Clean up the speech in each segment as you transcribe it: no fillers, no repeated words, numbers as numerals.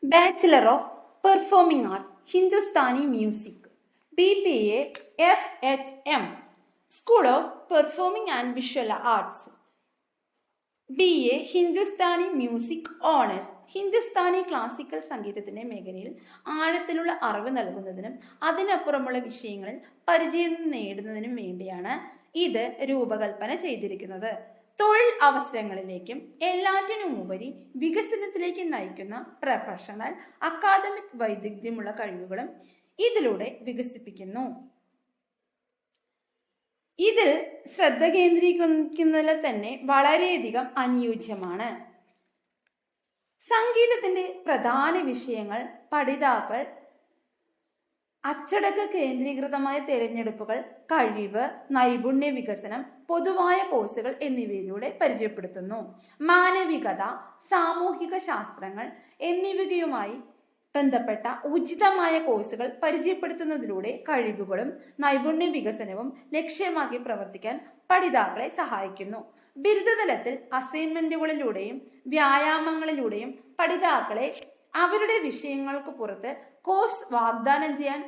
Bachelor of Performing Arts, Hindustani Music, BPA, FHM, School of Performing and Visual Arts, BA, Hindustani music honours. Hindustani classical സംഗീതത്തിന്റെ മേഖലയിൽ ആഴത്തിലുള്ള അറിവ് നൽകുന്നതിനും അതിനപ്പുറമുള്ള വിഷയങ്ങളിൽ പരിചയം നേടുന്നതിനും വേണ്ടിയാണ് ഇത് രൂപകൽപ്പന ചെയ്തിരിക്കുന്നത്. തൊഴിൽ അവസരങ്ങളിലേക്കും എല്ലാറ്റിനുമുപരി വികസനത്തിലേക്ക് നയിക്കുന്ന പ്രൊഫഷണൽ അക്കാദമിക് വൈദഗ്ധ്യമുള്ള കഴിവുകളും ഇതിലൂടെ വികസിപ്പിക്കുന്നു. ഇതിൽ ശ്രദ്ധ കേന്ദ്രീകരിക്കുന്നതിൽ തന്നെ വളരെയധികം അനുയോജ്യമാണ്. സംഗീതത്തിന്റെ പ്രധാന വിഷയങ്ങൾ പഠിതാക്കൾ അച്ചടക്ക കേന്ദ്രീകൃതമായ തിരഞ്ഞെടുപ്പുകൾ, കഴിവ്, നൈപുണ്യ വികസനം, പൊതുവായ കോഴ്സുകൾ എന്നിവയിലൂടെ പരിചയപ്പെടുത്തുന്നു. മാനവികത, സാമൂഹിക ശാസ്ത്രങ്ങൾ എന്നിവയുമായി ബന്ധപ്പെട്ട ഉചിതമായ കോഴ്സുകൾ പരിചയപ്പെടുത്തുന്നതിലൂടെ കഴിവുകളും നൈപുണ്യ വികസനവും ലക്ഷ്യമാക്കി പ്രവർത്തിക്കാൻ പഠിതാക്കളെ സഹായിക്കുന്നു. ബിരുദതലത്തിൽ അസൈൻമെന്റുകളിലൂടെയും വ്യായാമങ്ങളിലൂടെയും പഠിതാക്കളെ അവരുടെ വിഷയങ്ങൾക്ക് പുറത്ത് കോഴ്സ് വാഗ്ദാനം ചെയ്യാൻ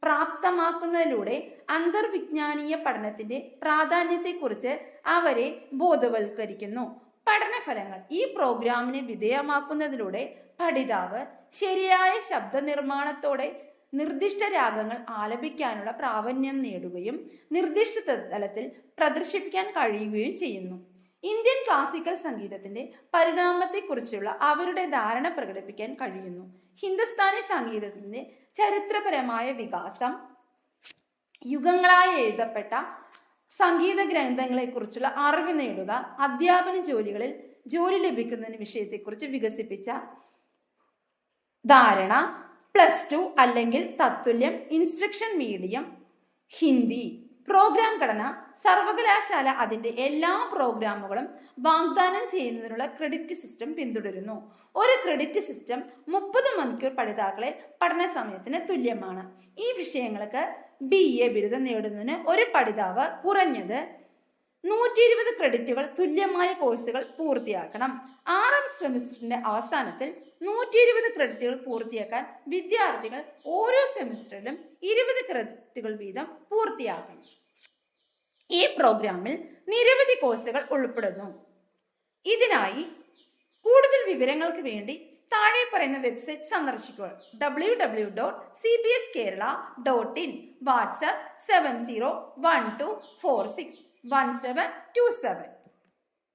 പ്രാപ്തമാക്കുന്നതിലൂടെ അന്തർവിജ്ഞാനീയ പഠനത്തിന്റെ പ്രാധാന്യത്തെക്കുറിച്ച് അവരെ ബോധവൽക്കരിക്കുന്നു. പഠനഫലങ്ങൾ ഈ പ്രോഗ്രാമിനെ വിധേയമാക്കുന്നതിലൂടെ പഠിതാവ് ശരിയായ ശബ്ദ നിർമ്മാണത്തോടെ നിർദ്ദിഷ്ട രാഗങ്ങൾ ആലപിക്കാനുള്ള പ്രാവീണ്യം നേടുകയും നിർദ്ദിഷ്ട തലത്തിൽ പ്രദർശിപ്പിക്കാൻ കഴിയുകയും ചെയ്യുന്നു. ഇന്ത്യൻ ക്ലാസിക്കൽ സംഗീതത്തിന്റെ പരിണാമത്തെക്കുറിച്ചുള്ള അവരുടെ ധാരണ പ്രകടിപ്പിക്കാൻ കഴിയുന്നു. ഹിന്ദുസ്ഥാനി സംഗീതത്തിന്റെ ചരിത്രപരമായ വികാസം, യുഗങ്ങളായി എഴുതപ്പെട്ട സംഗീത ഗ്രന്ഥങ്ങളെക്കുറിച്ചുള്ള അറിവ് നേടുക, അധ്യാപന ജോലികളിൽ ജോലി ലഭിക്കുന്നതിന് വിഷയത്തെക്കുറിച്ച് വികസിപ്പിച്ച ധാരണ, +2 അല്ലെങ്കിൽ തത്തുല്യം, ഇൻസ്ട്രക്ഷൻ മീഡിയം, ഹിന്ദി, പ്രോഗ്രാം ഘടന. സർവകലാശാല അതിന്റെ എല്ലാ പ്രോഗ്രാമുകളും വാഗ്ദാനം ചെയ്യുന്നതിനുള്ള ക്രെഡിറ്റ് സിസ്റ്റം പിന്തുടരുന്നു. ഒരു ക്രെഡിറ്റ് സിസ്റ്റം 30 മണിക്കൂർ പഠിതാക്കളെ പഠന സമയത്തിന് തുല്യമാണ്. ഈ വിഷയങ്ങൾക്ക് BA ബിരുദം നേടുന്നതിന് ഒരു പഠിതാവ് കുറഞ്ഞത് 120 ക്രെഡിറ്റുകൾ തുല്യമായ കോഴ്സുകൾ പൂർത്തിയാക്കണം. 6ാം സെമിസ്റ്ററിന്റെ അവസാനത്തിൽ 120 ക്രെഡിറ്റുകൾ പൂർത്തിയാക്കാൻ വിദ്യാർത്ഥികൾ ഓരോ സെമിസ്റ്ററിലും 20 ക്രെഡിറ്റുകൾ വീതം പൂർത്തിയാക്കണം. ഈ പ്രോഗ്രാമിൽ നിരവധി കോഴ്സുകൾ ഉൾപ്പെടുന്നു. ഇതിനായി കൂടുതൽ വിവരങ്ങൾക്ക് വേണ്ടി താഴെ പറയുന്ന വെബ്സൈറ്റ് സന്ദർശിക്കുക: www.cbskerala.in, വാട്സ്ആപ്പ് 7012461727.